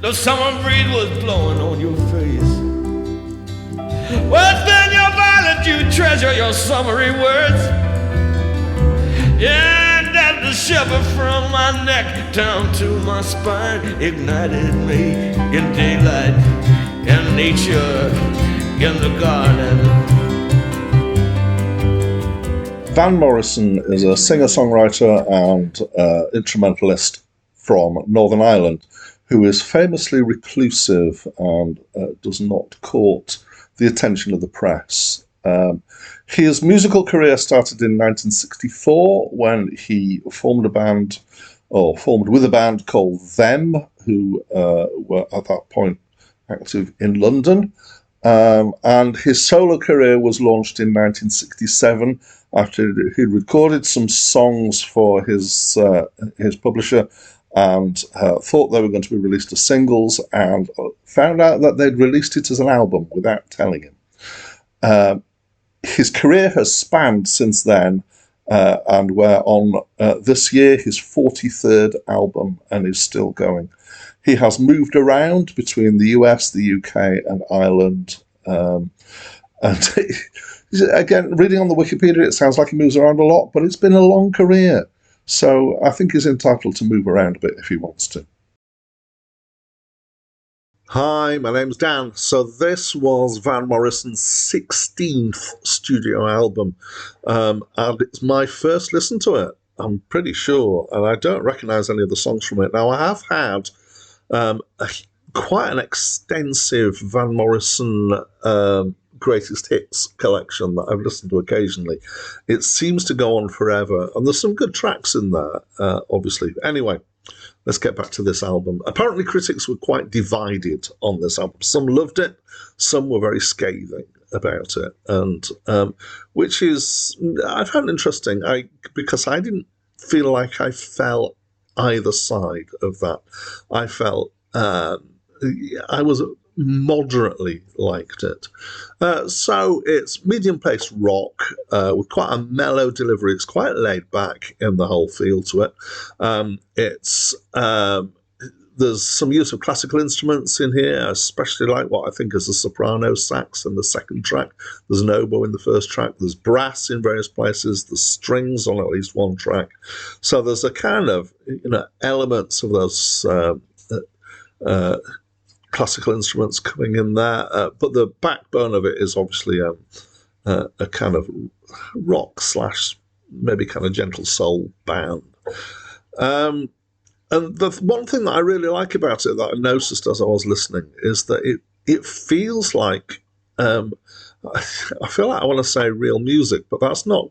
The summer breeze was blowing on your face. Well, spend your violet, you treasure your summery words. Yeah, and that the shiver from my neck down to my spine ignited me in daylight, in nature, in the garden. Van Morrison is a singer-songwriter and instrumentalist from Northern Ireland who is famously reclusive and does not court the attention of the press. His musical career started in 1964 when he formed with a band called Them, who were at that point active in London. And his solo career was launched in 1967 after he'd recorded some songs for his publisher and thought they were going to be released as singles, and found out that they'd released it as an album without telling him. His career has spanned since then, and we're on this year his 43rd album and is still going. He has moved around between the US, the UK, and Ireland. And again, reading on the Wikipedia, it sounds like he moves around a lot, but it's been a long career. So I think he's entitled to move around a bit if he wants to. Hi, my name's Dan. So this was Van Morrison's 16th studio album, and it's my first listen to it, I'm pretty sure, and I don't recognise any of the songs from it. Now, I have had quite an extensive Van Morrison greatest hits collection that I've listened to occasionally. It seems to go on forever, and there's some good tracks in there, obviously. Anyway, let's get back to this album. Apparently critics were quite divided on this album. Some loved it, some were very scathing about it, and which is, I found interesting, because I didn't feel like I fell either side of that. I felt I was moderately liked it. So it's medium-paced rock with quite a mellow delivery. It's quite laid back in the whole feel to it. There's some use of classical instruments in here, especially like what I think is the soprano sax in the second track. There's an oboe in the first track. There's brass in various places. There's strings on at least one track. So there's a kind of, elements of those classical instruments coming in there, but the backbone of it is obviously a kind of rock / maybe kind of gentle soul band. And the one thing that I really like about it that I noticed as I was listening is that it feels like, I feel like I want to say real music, but that's not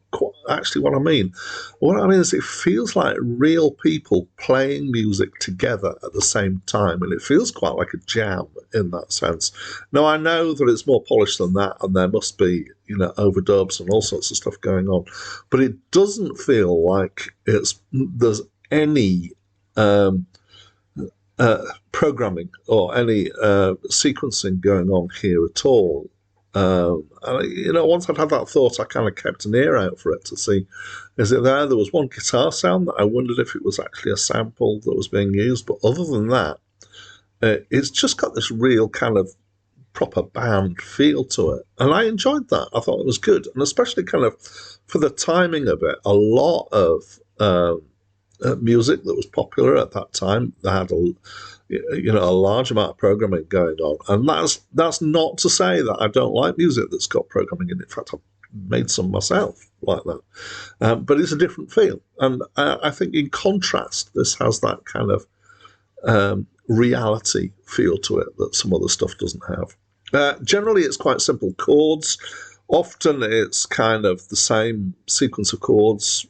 actually what I mean. What I mean is it feels like real people playing music together at the same time, and it feels quite like a jam in that sense. Now, I know that it's more polished than that, and there must be, overdubs and all sorts of stuff going on, but it doesn't feel like there's any programming or any sequencing going on here at all. Once I'd had that thought, I kind of kept an ear out for it to see, is it there? There was one guitar sound that I wondered if it was actually a sample that was being used, but other than that, it's just got this real kind of proper band feel to it, and I enjoyed that. I thought it was good, and especially kind of for the timing of it, a lot of music that was popular at that time. They had a large amount of programming going on, and that's not to say that I don't like music that's got programming in it. In fact, I've made some myself like that, but it's a different feel, and I think in contrast, this has that kind of reality feel to it that some other stuff doesn't have. Generally, it's quite simple chords. Often, it's kind of the same sequence of chords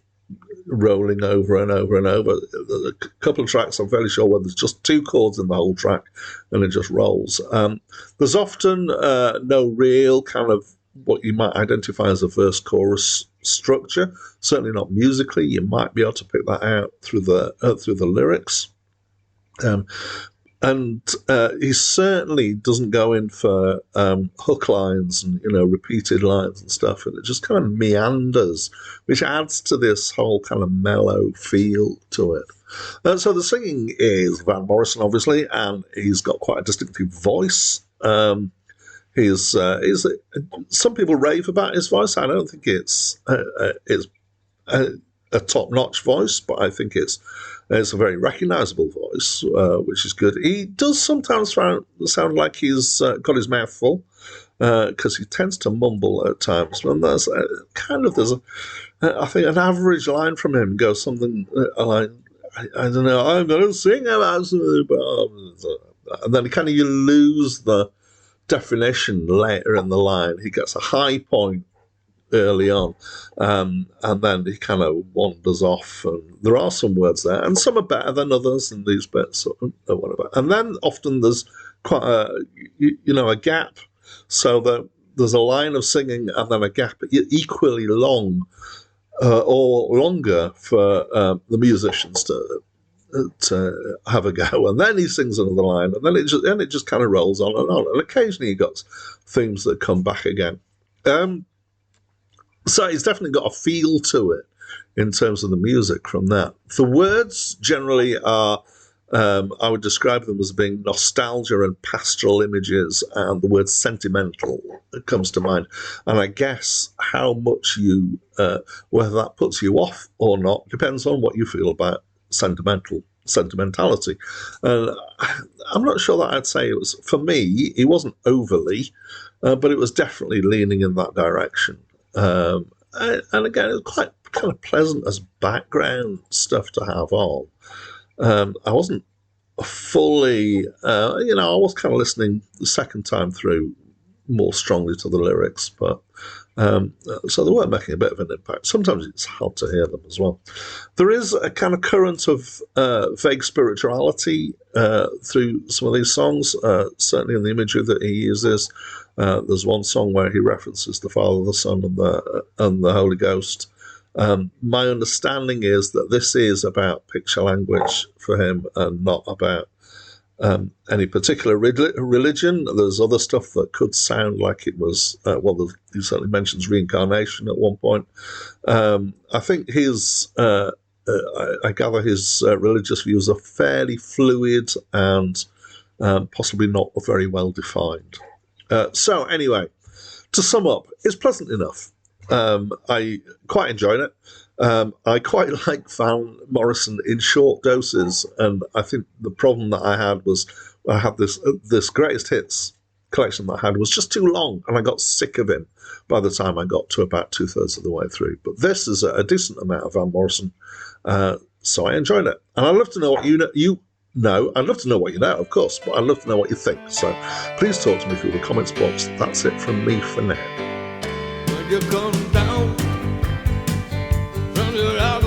rolling over and over and over. A couple of tracks, I'm fairly sure, where there's just two chords in the whole track and it just rolls. There's often no real kind of what you might identify as a verse-chorus structure, certainly not musically. You might be able to pick that out through the lyrics. And he certainly doesn't go in for hook lines and repeated lines and stuff, and it just kind of meanders, which adds to this whole kind of mellow feel to it. So the singing is Van Morrison, obviously, and he's got quite a distinctive voice. He's some people rave about his voice. I don't think it's a top-notch voice, but I think it's a very recognisable voice, which is good. He does sometimes sound like he's got his mouth full, because he tends to mumble at times. And there's I think an average line from him goes something like, I don't know, I'm going to sing about something, and then kind of you lose the definition later in the line. He gets a high point early on, and then he kind of wanders off, and there are some words there, and some are better than others in these bits or whatever. And then often there's quite a gap, so that there's a line of singing and then a gap equally long or longer for the musicians to have a go, and then he sings another line, and then it just kind of rolls on, and occasionally you got themes that come back again. So it's definitely got a feel to it in terms of the music from that. The words generally are, I would describe them as being nostalgia and pastoral images, and the word sentimental comes to mind. And I guess how much whether that puts you off or not, depends on what you feel about sentimentality. I'm not sure that I'd say it was, for me, it wasn't overly, but it was definitely leaning in that direction. And again, it was quite kind of pleasant as background stuff to have on. I wasn't fully, I was kind of listening the second time through more strongly to the lyrics, but so they were making a bit of an impact. Sometimes it's hard to hear them as well. There is a kind of current of vague spirituality through some of these songs, certainly in the imagery that he uses. There's one song where he references the Father, the Son, and the Holy Ghost. My understanding is that this is about picture language for him and not about any particular religion. There's other stuff that could sound like it was, he certainly mentions reincarnation at one point. I think I gather his religious views are fairly fluid and possibly not very well defined. So anyway, to sum up, it's pleasant enough. I quite enjoyed it. I quite like Van Morrison in short doses, and I think the problem that I had was I had this greatest hits collection that I had was just too long, and I got sick of him by the time I got to about 2/3 of the way through. But this is a decent amount of Van Morrison, so I enjoyed it. And I'd love to know what you know. I'd love to know what you know, of course, but I'd love to know what you think. So please talk to me through the comments box. That's it from me for now. When you come down from your house